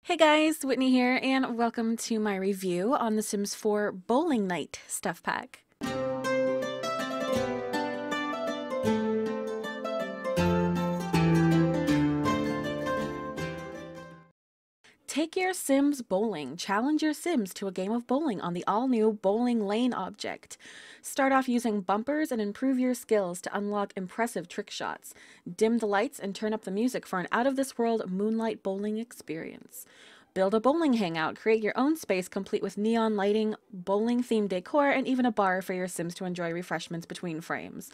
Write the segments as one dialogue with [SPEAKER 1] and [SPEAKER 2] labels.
[SPEAKER 1] Hey guys, Whitney here, and welcome to my review on the Sims 4 Bowling Night Stuff Pack. Take your Sims bowling. Challenge your Sims to a game of bowling on the all-new Bowling Lane object. Start off using bumpers and improve your skills to unlock impressive trick shots. Dim the lights and turn up the music for an out-of-this-world moonlight bowling experience. Build a bowling hangout. Create your own space complete with neon lighting, bowling-themed decor, and even a bar for your Sims to enjoy refreshments between frames.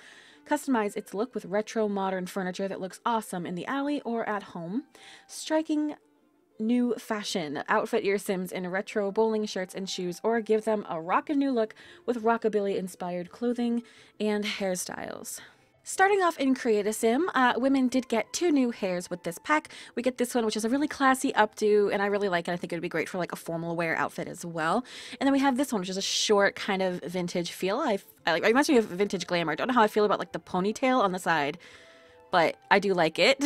[SPEAKER 1] Customize its look with retro modern furniture that looks awesome in the alley or at home. Striking new fashion. Outfit your Sims in retro bowling shirts and shoes, or give them a rockin' new look with rockabilly-inspired clothing and hairstyles. Starting off in Create a Sim, women did get 2 new hairs with this pack. We get this one, which is a really classy updo, and I really like it. I think it would be great for like a formal wear outfit as well. And then we have this one, which is a short kind of vintage feel. It reminds me of vintage glamour. I don't know how I feel about like the ponytail on the side, but I do like it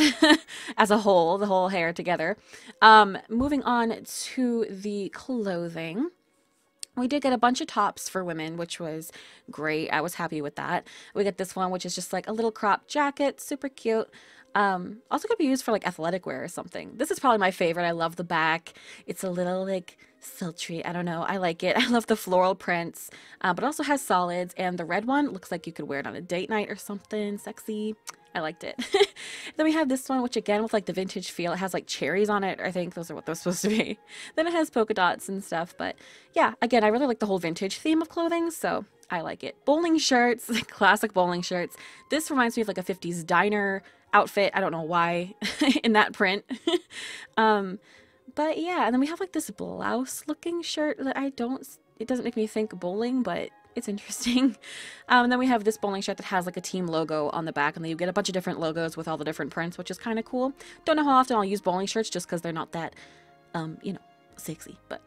[SPEAKER 1] as a whole, the whole hair together. Moving on to the clothing. We did get a bunch of tops for women, which was great. I was happy with that. We get this one, which is just like a little crop jacket, super cute. Also could be used for like athletic wear or something. This is probably my favorite. I love the back. It's a little like sultry. I don't know. I like it. I love the floral prints, but also has solids. And the red one looks like you could wear it on a date night or something sexy. I liked it. Then we have this one, which again with like the vintage feel, it has like cherries on it. I think those are what they're supposed to be. Then it has polka dots and stuff. But yeah, again, I really like the whole vintage theme of clothing, so I like it. Bowling shirts, classic bowling shirts. This reminds me of like a 50s diner outfit. I don't know why in that print. But yeah, and then we have like this blouse looking shirt that it doesn't make me think bowling, but it's interesting. And then we have this bowling shirt that has like a team logo on the back, and then you get a bunch of different logos with all the different prints, which is kind of cool. Don't know how often I'll use bowling shirts just because they're not that, you know, sexy. But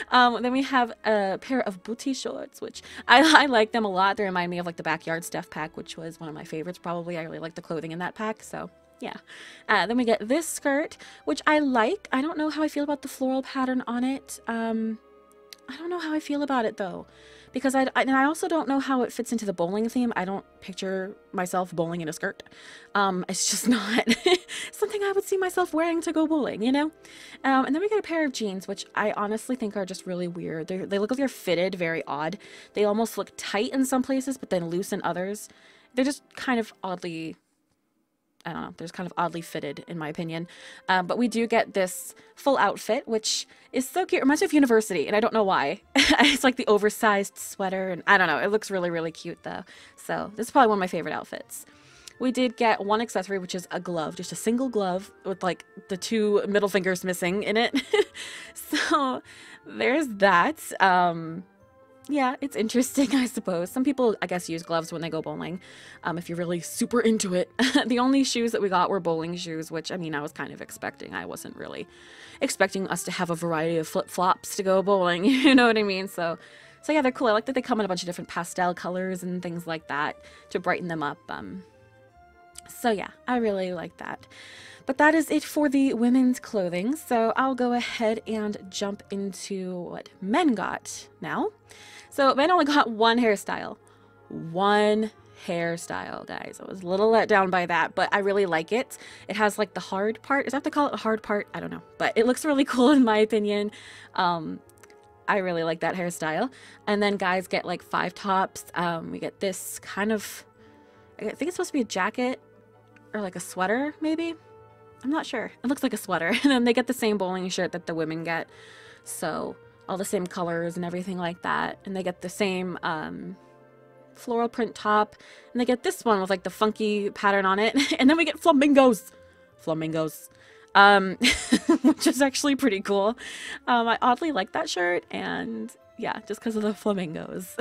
[SPEAKER 1] then we have a pair of booty shorts, which I like them a lot. They remind me of like the Backyard Stuff pack, which was one of my favorites probably. I really like the clothing in that pack, so yeah. Then we get this skirt, which I like. I don't know how I feel about the floral pattern on it. I don't know how I feel about it though, because I also don't know how it fits into the bowling theme. I don't picture myself bowling in a skirt. It's just not something I would see myself wearing to go bowling, you know? And then we get a pair of jeans, which I honestly think are just really weird. They look like they're fitted very odd. They almost look tight in some places, but then loose in others. They're just kind of oddly, I don't know, they're just kind of oddly fitted in my opinion. But we do get this full outfit, which is so cute. It reminds me of university, and I don't know why. It's like the oversized sweater, and I don't know. It looks really, really cute though. So this is probably one of my favorite outfits. We did get one accessory, which is a glove, just a single glove with like the 2 middle fingers missing in it. So there's that. Yeah, it's interesting, I suppose. Some people, I guess, use gloves when they go bowling, if you're really super into it. The only shoes that we got were bowling shoes, which, I mean, I was kind of expecting. I wasn't really expecting us to have a variety of flip-flops to go bowling, you know what I mean? So yeah, they're cool. I like that they come in a bunch of different pastel colors and things like that to brighten them up. So yeah, I really like that. But that is it for the women's clothing, so I'll go ahead and jump into what men got now. So men only got one hairstyle. One hairstyle, guys. I was a little let down by that, but I really like it. It has like the hard part. Is that what they call it, a hard part? I don't know, but it looks really cool in my opinion. I really like that hairstyle. And then guys get like 5 tops. We get this kind of, I think it's supposed to be a jacket or like a sweater maybe. I'm not sure. It looks like a sweater. And then they get the same bowling shirt that the women get. So all the same colors and everything like that. And they get the same floral print top. And they get this one with like the funky pattern on it. And then we get flamingos. Flamingos. Which is actually pretty cool. I oddly like that shirt. And yeah, just because of the flamingos.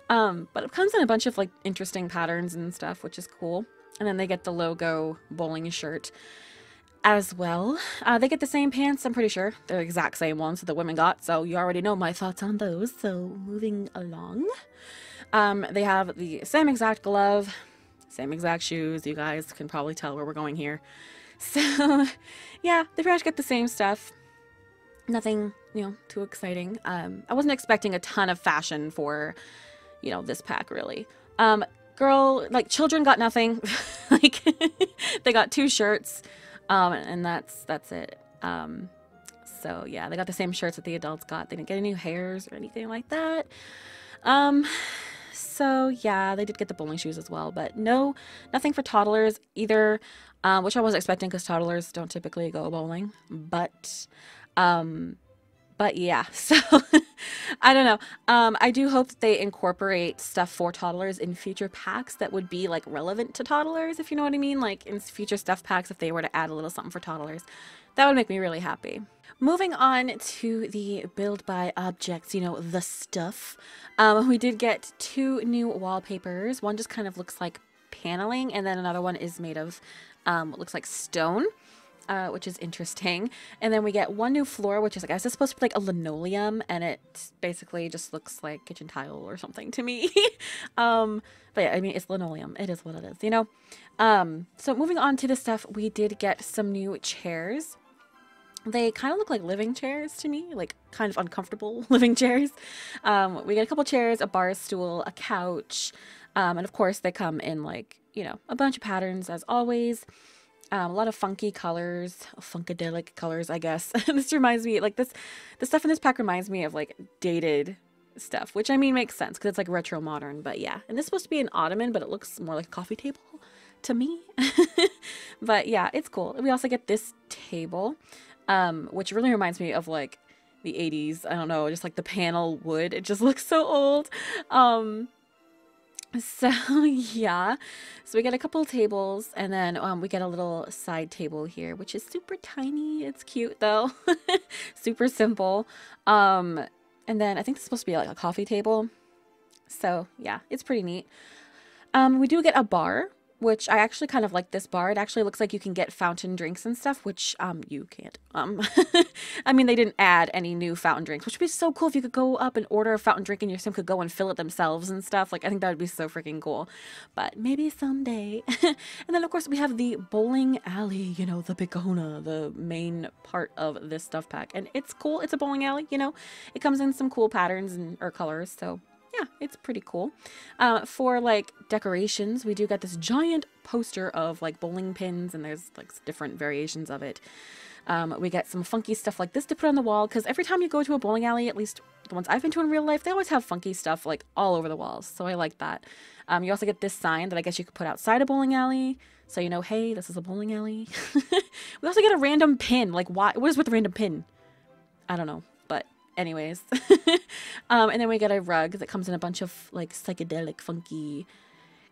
[SPEAKER 1] But it comes in a bunch of like interesting patterns and stuff, which is cool. And then they get the logo bowling shirt as well. They get the same pants, I'm pretty sure. They're the exact same ones that the women got, so you already know my thoughts on those. So moving along. They have the same exact glove, same exact shoes. You guys can probably tell where we're going here. So yeah, they pretty much get the same stuff. Nothing, you know, too exciting. I wasn't expecting a ton of fashion for, you know, this pack really. Girl, like children got nothing. Like they got 2 shirts, and that's it. So yeah, they got the same shirts that the adults got. They didn't get any new hairs or anything like that. So yeah, they did get the bowling shoes as well, but nothing for toddlers either, which I was expecting because toddlers don't typically go bowling. But yeah, so I don't know. I do hope that they incorporate stuff for toddlers in future packs that would be like relevant to toddlers, if you know what I mean. Like in future stuff packs, if they were to add a little something for toddlers, that would make me really happy. Moving on to the build by objects, you know, the stuff. We did get 2 new wallpapers. One just kind of looks like paneling, and then another one is made of what looks like stone. Which is interesting. And then we get 1 new floor, which is, I guess, it's supposed to be like a linoleum, and it basically just looks like kitchen tile or something to me. But yeah, I mean, it's linoleum. It is what it is, you know? So moving on to the stuff, we did get some new chairs. They kind of look like living chairs to me, like kind of uncomfortable living chairs. We get a couple chairs, a bar stool, a couch, and of course they come in like, you know, a bunch of patterns as always. A lot of funky colors, funkadelic colors, I guess. This reminds me, like the stuff in this pack reminds me of like dated stuff, which I mean makes sense because it's like retro modern, but yeah. And this is supposed to be an ottoman, but it looks more like a coffee table to me. But yeah, it's cool. We also get this table, which really reminds me of like the 80s. I don't know, just like the panel wood. It just looks so old. So yeah, so we get a couple of tables, and then we get a little side table here, which is super tiny. It's cute though. Super simple. And then I think it's supposed to be like a coffee table. So yeah, it's pretty neat. We do get a bar, which I actually kind of like this bar. It actually looks like you can get fountain drinks and stuff, which you can't. I mean, they didn't add any new fountain drinks, which would be so cool if you could go up and order a fountain drink and your sim could go and fill it themselves and stuff. Like, I think that would be so freaking cool. But maybe someday. And then, of course, we have the bowling alley, you know, the Bigona, the main part of this stuff pack. And it's cool. It's a bowling alley, you know. It comes in some cool patterns and or colors, so yeah, it's pretty cool. For like decorations, we do get this giant poster of like bowling pins, and there's like different variations of it. We get some funky stuff like this to put on the wall, because every time you go to a bowling alley, at least the ones I've been to in real life, they always have funky stuff like all over the walls, so I like that. You also get this sign that I guess you could put outside a bowling alley, so you know, hey, this is a bowling alley. We also get a random pin. Like, why? What is with the random pin? I don't know, but anyways. And then we get a rug that comes in a bunch of like psychedelic funky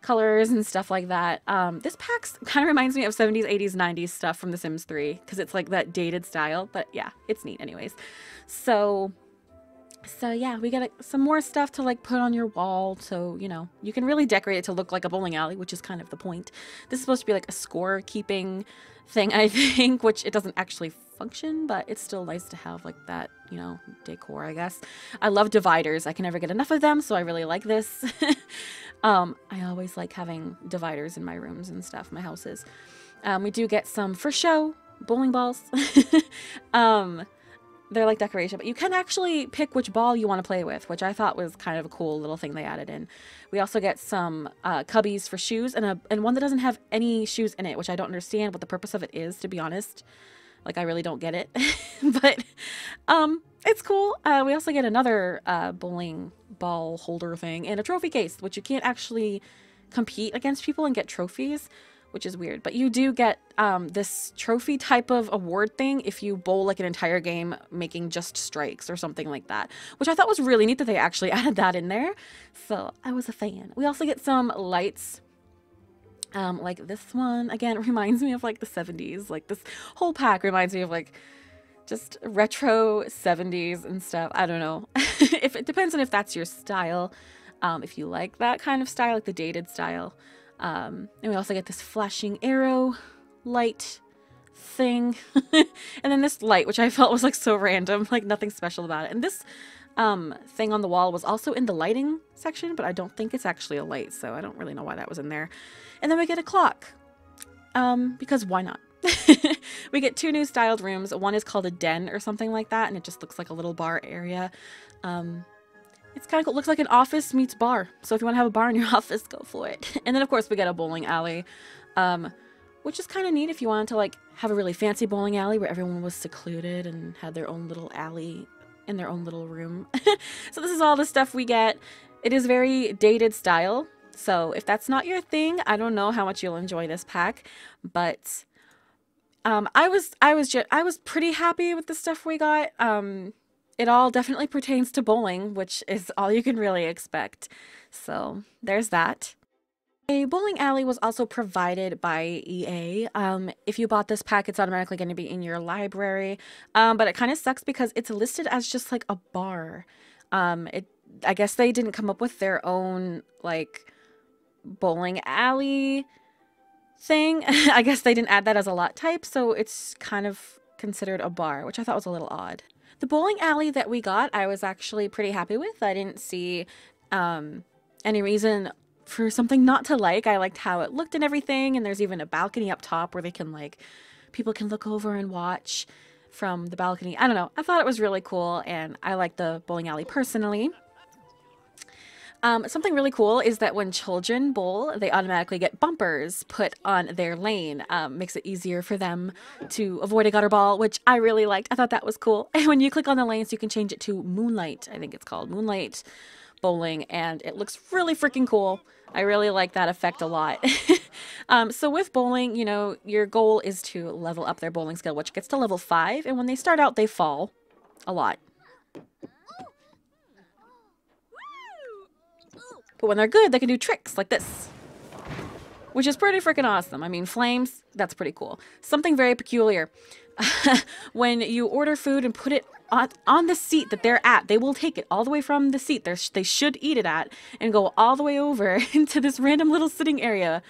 [SPEAKER 1] colors and stuff like that. This pack kind of reminds me of 70s, 80s, 90s stuff from The Sims 3 because it's like that dated style, but yeah, it's neat anyways. So yeah, we get some more stuff to like put on your wall, so you know, you can really decorate it to look like a bowling alley, which is kind of the point. This is supposed to be like a score keeping thing, I think, which it doesn't actually function, but it's still nice to have like that, you know, decor, I guess. I love dividers. I can never get enough of them, so I really like this. I always like having dividers in my rooms and stuff, my houses. We do get some for show bowling balls. They're like decoration, but you can actually pick which ball you want to play with, which I thought was kind of a cool little thing they added in. We also get some cubbies for shoes, and one that doesn't have any shoes in it, which I don't understand what the purpose of it is, to be honest. Like, I really don't get it. But it's cool. We also get another bowling ball holder thing and a trophy case, which you can't actually compete against people and get trophies, which is weird. But you do get this trophy type of award thing if you bowl like an entire game making just strikes or something like that, which I thought was really neat that they actually added that in there. So I was a fan. We also get some lights. Like this one, again, reminds me of like the 70s. Like this whole pack reminds me of like just retro 70s and stuff. I don't know. If it depends on if that's your style. If you like that kind of style, like the dated style. And we also get this flashing arrow light thing. And then this light, which I felt was like so random, like nothing special about it. And this thing on the wall was also in the lighting section, but I don't think it's actually a light, so I don't really know why that was in there. And then we get a clock, because why not? We get 2 new styled rooms. One is called a den or something like that, and it just looks like a little bar area. It's kind of cool. Looks like an office meets bar. So if you want to have a bar in your office, go for it. And then of course we get a bowling alley, which is kind of neat if you wanted to like have a really fancy bowling alley where everyone was secluded and had their own little alley in their own little room. So this is all the stuff we get. It is very dated style. So if that's not your thing, I don't know how much you'll enjoy this pack, but I was pretty happy with the stuff we got. It all definitely pertains to bowling, which is all you can really expect. So there's that. A bowling alley was also provided by EA. If you bought this pack, it's automatically going to be in your library. But it kind of sucks because it's listed as just like a bar. I guess they didn't come up with their own like bowling alley thing. I guess they didn't add that as a lot type, so it's kind of considered a bar, which I thought was a little odd. The bowling alley that we got, I was actually pretty happy with. I didn't see any reason for something not to like. I liked how it looked and everything, and there's even a balcony up top where they can like, people can look over and watch from the balcony. I don't know. I thought it was really cool, and I like the bowling alley personally. Something really cool is that when children bowl, they automatically get bumpers put on their lane. Makes it easier for them to avoid a gutter ball, which I really liked. I thought that was cool. And when you click on the lanes, you can change it to Moonlight. I think it's called Moonlight Bowling, and it looks really freaking cool. I really like that effect a lot. So with bowling, you know, your goal is to level up their bowling skill, which gets to level 5, and when they start out, they fall a lot. But when they're good, they can do tricks like this, which is pretty freaking awesome. I mean, flames, that's pretty cool. Something very peculiar. When you order food and put it on the seat that they're at, they will take it all the way from the seat they should eat it at and go all the way over into this random little sitting area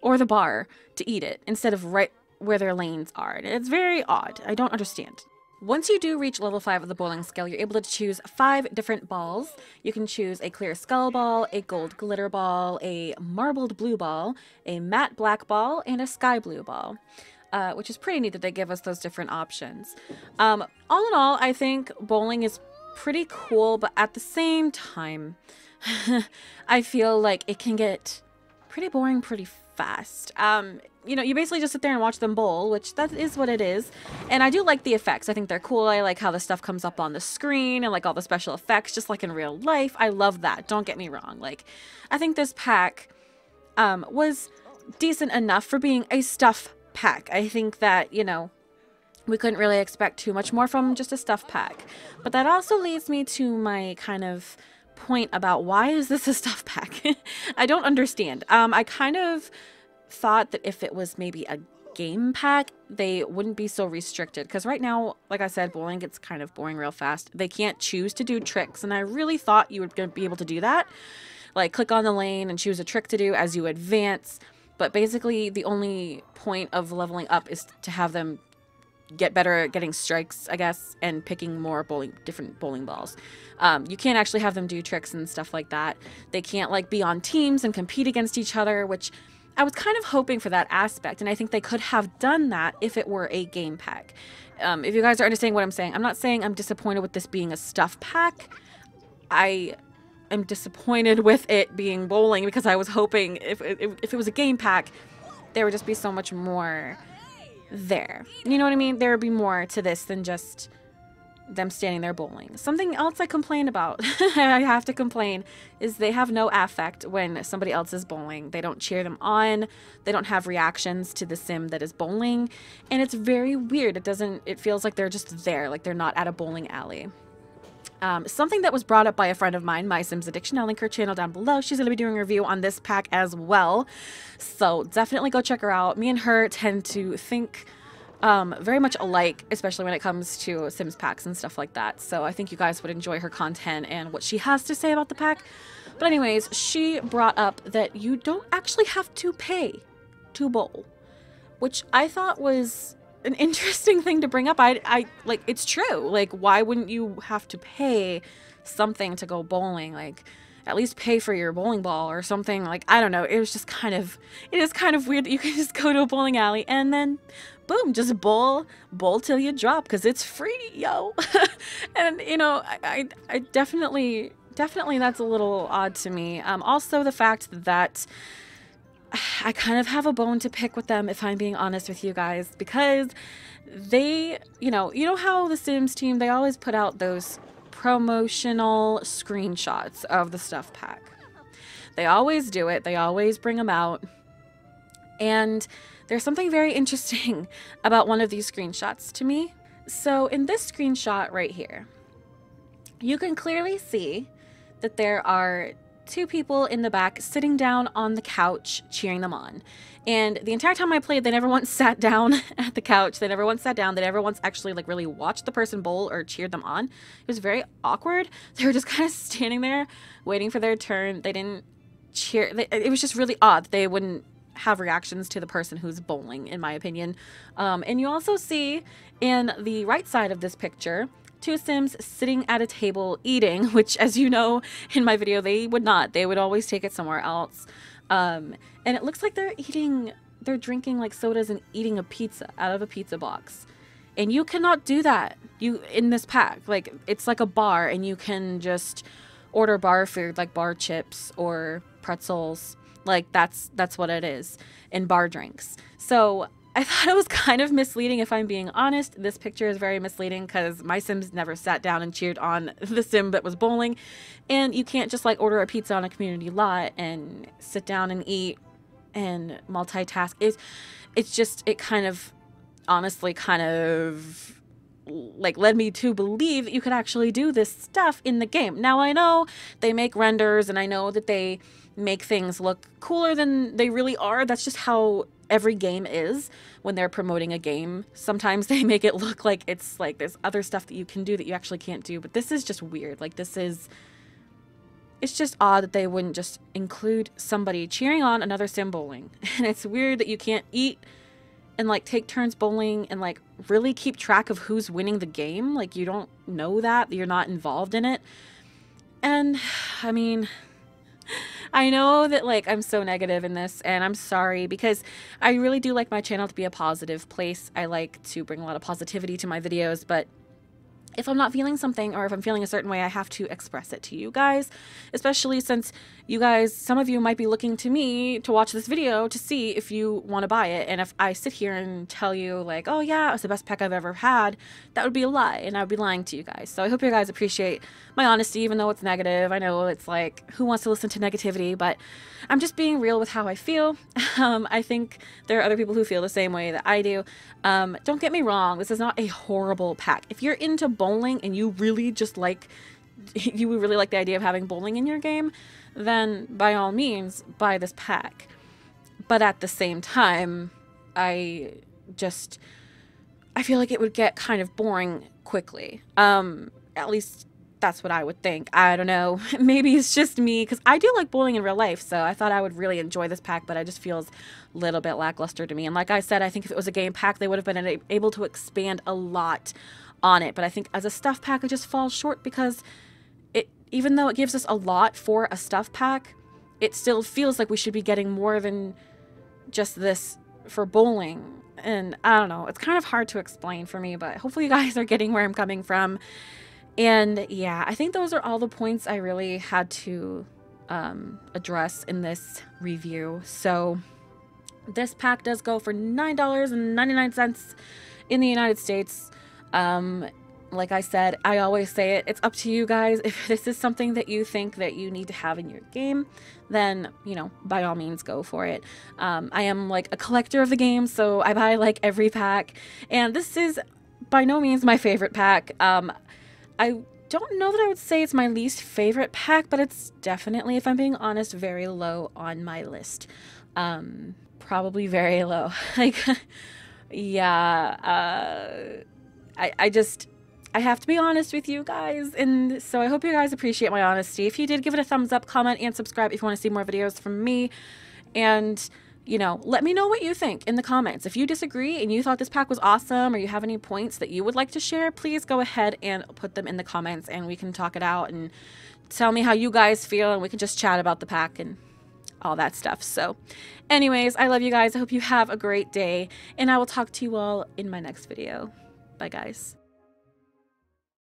[SPEAKER 1] or the bar to eat it instead of right where their lanes are. It's very odd. I don't understand. Once you do reach level 5 of the bowling skill, you're able to choose 5 different balls. You can choose a clear skull ball, a gold glitter ball, a marbled blue ball, a matte black ball, and a sky blue ball, which is pretty neat that they give us those different options. All in all, I think bowling is pretty cool, but at the same time, I feel like it can get pretty boring pretty fast. You know, you basically just sit there and watch them bowl, which that is what it is. And I do like the effects. I think they're cool. I like how the stuff comes up on the screen and like all the special effects, just like in real life. I love that. Don't get me wrong. Like, I think this pack was decent enough for being a stuff pack. I think that, you know, we couldn't really expect too much more from just a stuff pack. But that also leads me to my kind of point about why is this a stuff pack? I don't understand. I kind of thought that if it was maybe a game pack, they wouldn't be so restricted, because right now, like I said, bowling gets kind of boring real fast. They can't choose to do tricks, and I really thought you would be able to do that, like click on the lane and choose a trick to do as you advance. But basically the only point of leveling up is to have them get better at getting strikes, I guess, and picking more different bowling balls. You can't actually have them do tricks and stuff like that. They can't like be on teams and compete against each other, which I was kind of hoping for that aspect, and I think they could have done that if it were a game pack. If you guys are understanding what I'm saying, I'm not saying I'm disappointed with this being a stuff pack. I am disappointed with it being bowling because I was hoping if it was a game pack, there would just be so much more there. You know what I mean? There would be more to this than just them standing there bowling. Something else I complain about, I have to complain, is they have no affect when somebody else is bowling. They don't cheer them on. They don't have reactions to the sim that is bowling. And it's very weird. It feels like they're just there, like they're not at a bowling alley. Something that was brought up by a friend of mine, My Sims Addiction, I'll link her channel down below. She's going to be doing a review on this pack as well. So definitely go check her out. Me and her tend to think very much alike, especially when it comes to Sims packs and stuff like that. So I think you guys would enjoy her content and what she has to say about the pack. But anyways, she brought up that you don't actually have to pay to bowl, which I thought was an interesting thing to bring up. I like, it's true. Like, why wouldn't you have to pay something to go bowling? Like, at least pay for your bowling ball or something. Like, I don't know. It is kind of weird that you can just go to a bowling alley and then boom, just bowl till you drop, because it's free, yo. And you know, I definitely that's a little odd to me. Also the fact that I kind of have a bone to pick with them, if I'm being honest with you guys, because they, you know how the Sims team, they always put out those promotional screenshots of the stuff pack. They always do it. They always bring them out. And there's something very interesting about one of these screenshots to me. So in this screenshot right here, you can clearly see that there are two people in the back sitting down on the couch cheering them on. And the entire time I played, they never once sat down at the couch. They never once sat down. They never once actually like really watched the person bowl or cheered them on. It was very awkward. They were just kind of standing there waiting for their turn. They didn't cheer. It was just really odd. They wouldn't have reactions to the person who's bowling, in my opinion. And you also see in the right side of this picture, two Sims sitting at a table eating, which, as you know, in my video, they would not. They would always take it somewhere else. And it looks like they're drinking like sodas and eating a pizza out of a pizza box. And you cannot do that in this pack. Like, it's like a bar, and you can just order bar food, like bar chips or pretzels. Like, that's what it is, in bar drinks. So I thought it was kind of misleading, if I'm being honest. This picture is very misleading because my Sims never sat down and cheered on the Sim that was bowling. And you can't just like order a pizza on a community lot and sit down and eat and multitask. It kind of, honestly, kind of like led me to believe that you could actually do this stuff in the game. Now I know they make renders, and I know that they make things look cooler than they really are. That's just how every game is when they're promoting a game. Sometimes they make it look like it's like there's other stuff that you can do that you actually can't do, but this is just weird. Like, it's just odd that they wouldn't just include somebody cheering on another Sim bowling. And it's weird that you can't eat and like take turns bowling and like really keep track of who's winning the game. Like, you don't know that, you're not involved in it. And I mean, I know that like I'm so negative in this, and I'm sorry, because I really do like my channel to be a positive place. I like to bring a lot of positivity to my videos, but if I'm not feeling something, or if I'm feeling a certain way, I have to express it to you guys, especially since you guys, some of you might be looking to me to watch this video to see if you want to buy it. And if I sit here and tell you like, oh yeah, it was the best pack I've ever had, that would be a lie, and I would be lying to you guys. So I hope you guys appreciate my honesty, even though it's negative. I know it's like, who wants to listen to negativity, but I'm just being real with how I feel. I think there are other people who feel the same way that I do. Don't get me wrong, this is not a horrible pack. If you're into bowling and you really just like, you would really like the idea of having bowling in your game, then by all means buy this pack. But at the same time, I feel like it would get kind of boring quickly. At least that's what I would think. I don't know. Maybe it's just me, because I do like bowling in real life, so I thought I would really enjoy this pack, but it just feels a little bit lackluster to me. And like I said, I think if it was a game pack, they would have been able to expand a lot on it. But I think as a stuff pack, it just falls short, because even though it gives us a lot for a stuff pack, it still feels like we should be getting more than just this for bowling. And I don't know, it's kind of hard to explain for me, but hopefully you guys are getting where I'm coming from. And yeah, I think those are all the points I really had to address in this review. So this pack does go for $9.99 in the United States. Like I said, I always say it, it's up to you guys. If this is something that you think that you need to have in your game, then, you know, by all means go for it. I am like a collector of the game, so I buy like every pack, and this is by no means my favorite pack. I don't know that I would say it's my least favorite pack, but it's definitely, if I'm being honest, very low on my list. Probably very low. Like, yeah, I have to be honest with you guys, and so I hope you guys appreciate my honesty. If you did, give it a thumbs up, comment, and subscribe if you want to see more videos from me. And, you know, let me know what you think in the comments. If you disagree and you thought this pack was awesome, or you have any points that you would like to share, please go ahead and put them in the comments, and we can talk it out and tell me how you guys feel, and we can just chat about the pack. And all that stuff. So anyways, I love you guys. I hope you have a great day, and I will talk to you all in my next video. Bye guys.